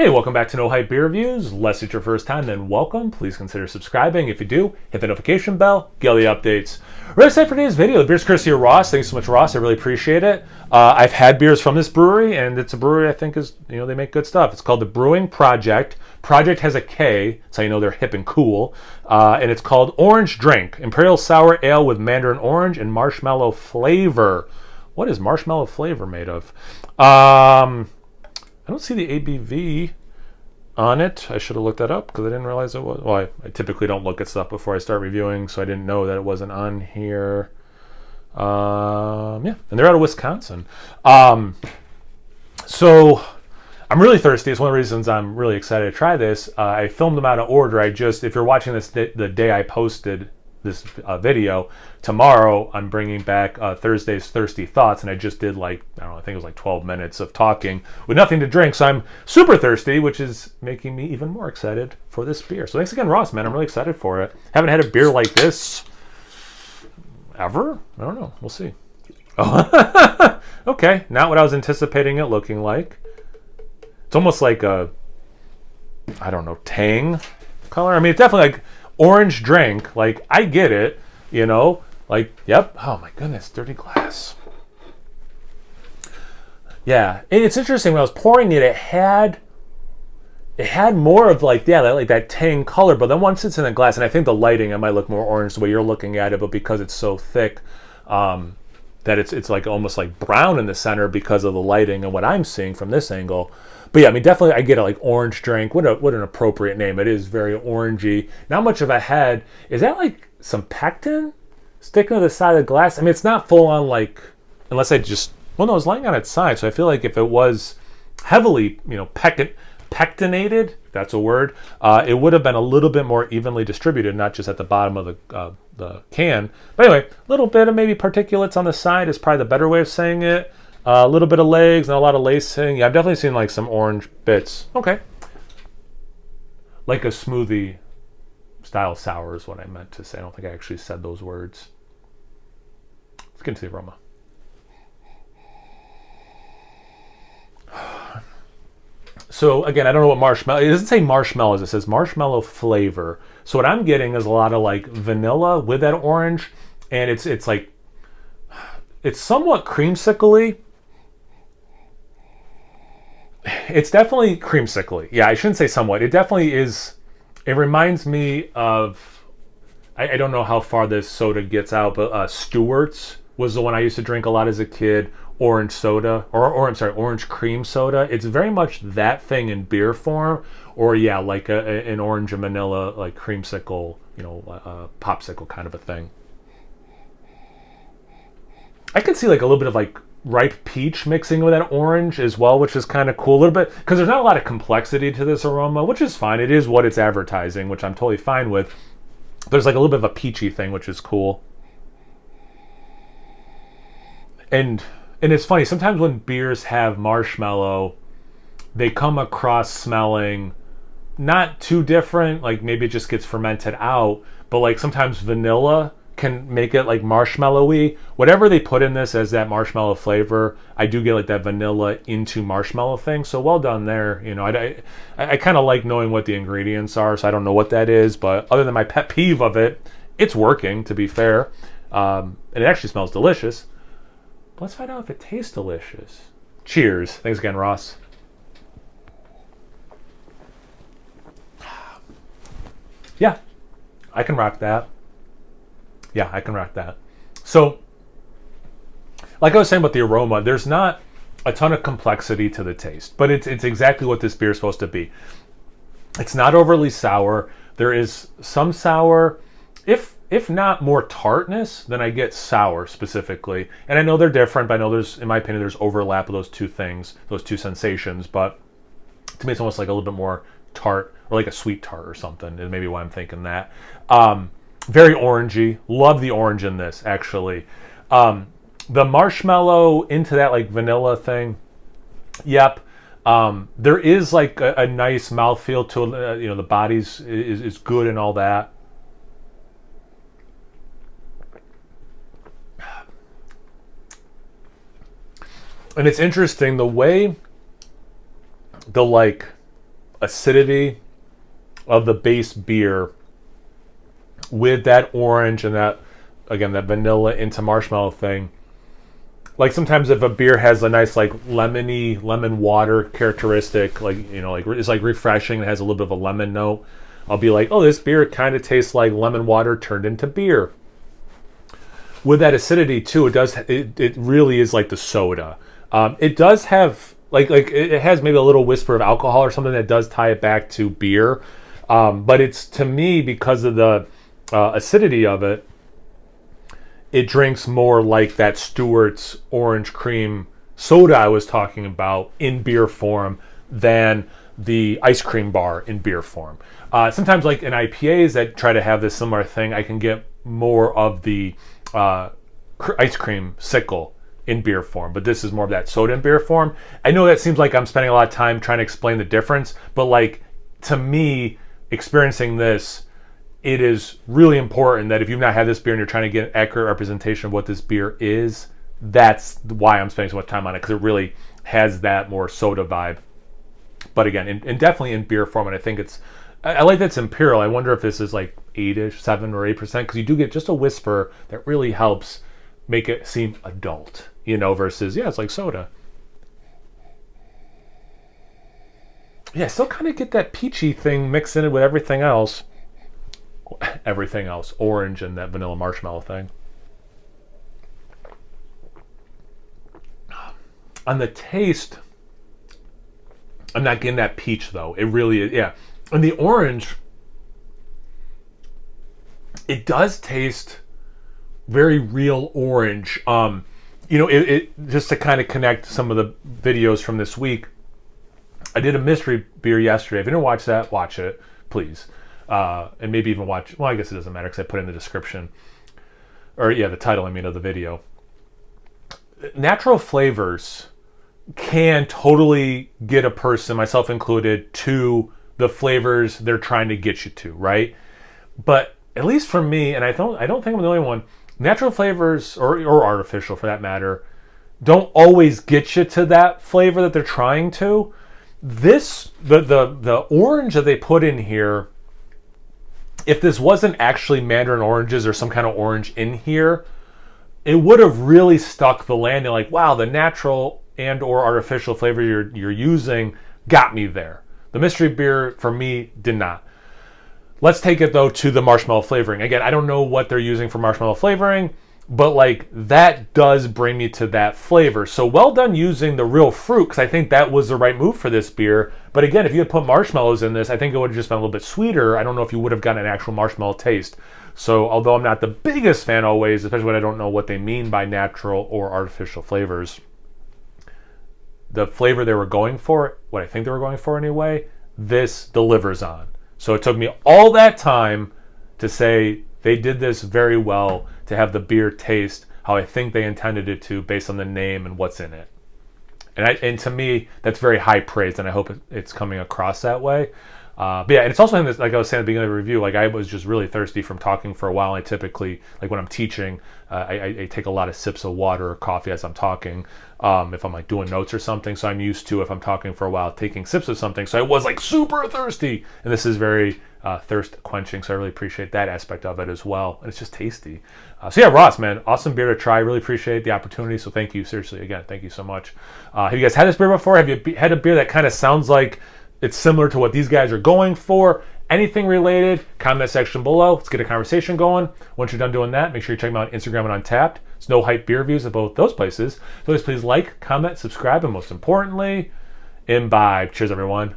Hey, welcome back to No Hype Beer Reviews. Unless it's your first time, then welcome. Please consider subscribing. If you do, hit the notification bell, get all the updates. We're excited for today's video. The beer's courtesy of Ross. Thanks so much, Ross. I really appreciate it. I've had beers from this brewery, and it's a brewery I think is, they make good stuff. It's called the Brewing Projekt. Projekt has a K, so you know they're hip and cool. And it's called Orange Drink. Imperial Sour Ale with Mandarin Orange and Marshmallow flavor. What is marshmallow flavor made of? I don't see the ABV on it. I should have looked that up because I didn't realize it was. Well, I typically don't look at stuff before I start reviewing, so I didn't know that it wasn't on here. Yeah, and they're out of Wisconsin. So I'm really thirsty. It's one of the reasons I'm really excited to try this. I filmed them out of order. If you're watching this the day I posted this video, tomorrow I'm bringing back Thursday's Thirsty Thoughts, and I just did I think it was 12 minutes of talking with nothing to drink, so I'm super thirsty, which is making me even more excited for this beer. So thanks again, Ross, man. I'm really excited for it. Haven't had a beer like this ever? I don't know. We'll see. Oh, okay. Not what I was anticipating it looking like. It's almost like a, I don't know, tang color. I mean, it's definitely orange drink. I get it, yep. Oh my goodness, dirty glass. Yeah, and it's interesting. When I was pouring it, it had more of that tang color, but then once it's in the glass, and I think the lighting, it might look more orange the way you're looking at it, but because it's so thick, that it's almost brown in the center because of the lighting and what I'm seeing from this angle. But yeah, I mean, definitely I get it, orange drink. What an appropriate name. It is very orangey. Not much of a head. Is that some pectin sticking to the side of the glass? I mean, it's not full on unless I just, well, no, it's lying on its side. So I feel like if it was heavily, pectinated, if that's a word, it would have been a little bit more evenly distributed, not just at the bottom of the can. But anyway, a little bit of maybe particulates on the side is probably the better way of saying it. A little bit of legs, not a lot of lacing. Yeah, I've definitely seen some orange bits. Okay. Like a smoothie style sour is what I meant to say. I don't think I actually said those words. Let's get into the aroma. So again, I don't know what marshmallow. It doesn't say marshmallows. It says marshmallow flavor. So what I'm getting is a lot of vanilla with that orange, and it's somewhat creamsicle-y. It's definitely creamsicle-y. Yeah, I shouldn't say somewhat. It definitely is. It reminds me of, I don't know how far this soda gets out, but Stewart's was the one I used to drink a lot as a kid. Orange soda, orange cream soda. It's very much that thing in beer form, or yeah, an orange and vanilla creamsicle, popsicle kind of a thing. I could see a little bit of ripe peach mixing with that orange as well, which is kind of cool a little bit, because there's not a lot of complexity to this aroma, which is fine. It is what it's advertising, which I'm totally fine with. There's a little bit of a peachy thing, which is cool. And it's funny, sometimes when beers have marshmallow, they come across smelling not too different, maybe it just gets fermented out, but sometimes vanilla can make it marshmallowy. Whatever they put in this as that marshmallow flavor, I do get that vanilla into marshmallow thing. So well done there. I kind of like knowing what the ingredients are, so I don't know what that is, but other than my pet peeve of it, it's working, to be fair. And it actually smells delicious. But let's find out if it tastes delicious. Cheers. Thanks again, Ross. Yeah, I can rock that. Yeah, I can rock that. So, like I was saying about the aroma, there's not a ton of complexity to the taste, but it's exactly what this beer is supposed to be. It's not overly sour. There is some sour, if not more tartness, then I get sour specifically. And I know they're different, but I know in my opinion, there's overlap of those two things, those two sensations. But to me, it's almost a little bit more tart, or a sweet tart or something, and maybe why I'm thinking that. Very orangey. Love the orange in this, actually. The marshmallow into that vanilla thing. Yep. There is a nice mouthfeel to it. The body's is good and all that. And it's interesting the way the acidity of the base beer with that orange and that, again, that vanilla into marshmallow thing. Like sometimes if a beer has a nice like lemon water characteristic, like, you know, like it's like refreshing, it has a little bit of a lemon note, I'll be like, oh, this beer kind of tastes like lemon water turned into beer. With that acidity too, it really is like the soda. It does have like it has maybe a little whisper of alcohol or something that does tie it back to beer. But it's, to me, because of the acidity of it, it drinks more like that Stewart's orange cream soda I was talking about in beer form than the ice cream bar in beer form. Sometimes like in IPAs that try to have this similar thing, I can get more of the ice cream sickle in beer form, but this is more of that soda in beer form. I know that seems like I'm spending a lot of time trying to explain the difference, but like, to me, experiencing this, it is really important that if you've not had this beer and you're trying to get an accurate representation of what this beer is, that's why I'm spending so much time on it, because it really has that more soda vibe. But again, and definitely in beer form, and I think I like that it's Imperial. I wonder if this is like 8-ish, 7 or 8%, because you do get just a whisper that really helps make it seem adult, you know, versus, yeah, it's like soda. Yeah, I still kind of get that peachy thing mixed in it with everything else. Orange and that vanilla marshmallow thing. On the taste, I'm not getting that peach though. It really is, yeah. And the orange, it does taste very real orange. You know, it just to kind of connect some of the videos from this week, I did a mystery beer yesterday. If you didn't watch that, watch it, please. And maybe even watch, well, I guess it doesn't matter because I put it in the description. Or, yeah, the title, I mean, of the video. Natural flavors can totally get a person, myself included, to the flavors they're trying to get you to, right? But at least for me, and I don't think I'm the only one, natural flavors, or artificial for that matter, don't always get you to that flavor that they're trying to. The orange that they put in here, if this wasn't actually mandarin oranges or some kind of orange in here, it would have really stuck the landing. Like, wow, the natural and or artificial flavor you're using got me there. The mystery beer, for me, did not. Let's take it, though, to the marshmallow flavoring. Again, I don't know what they're using for marshmallow flavoring, but like that does bring me to that flavor. So well done using the real fruit, because I think that was the right move for this beer. But again, if you had put marshmallows in this, I think it would have just been a little bit sweeter. I don't know if you would have gotten an actual marshmallow taste. So although I'm not the biggest fan always, especially when I don't know what they mean by natural or artificial flavors, the flavor they were going for, what I think they were going for anyway, this delivers on. So it took me all that time to say they did this very well, to have the beer taste how I think they intended it to based on the name and what's in it. And to me, that's very high praise, and I hope it's coming across that way. But yeah, and it's also in this, like I was saying at the beginning of the review, like I was just really thirsty from talking for a while. I typically, like when I'm teaching, I take a lot of sips of water or coffee as I'm talking, if I'm like doing notes or something. So I'm used to, if I'm talking for a while, taking sips of something. So I was like super thirsty, and this is very thirst quenching. So I really appreciate that aspect of it as well. And it's just tasty. So yeah, Ross, man, awesome beer to try. Really appreciate the opportunity. So thank you, seriously, again, thank you so much. Have you guys had this beer before? Have you had a beer that kind of sounds like it's similar to what these guys are going for? Anything related, comment section below. Let's get a conversation going. Once you're done doing that, make sure you check me out on Instagram and Untapped. It's No Hype Beer Reviews at both those places. So please like, comment, subscribe, and most importantly, imbibe. Cheers, everyone.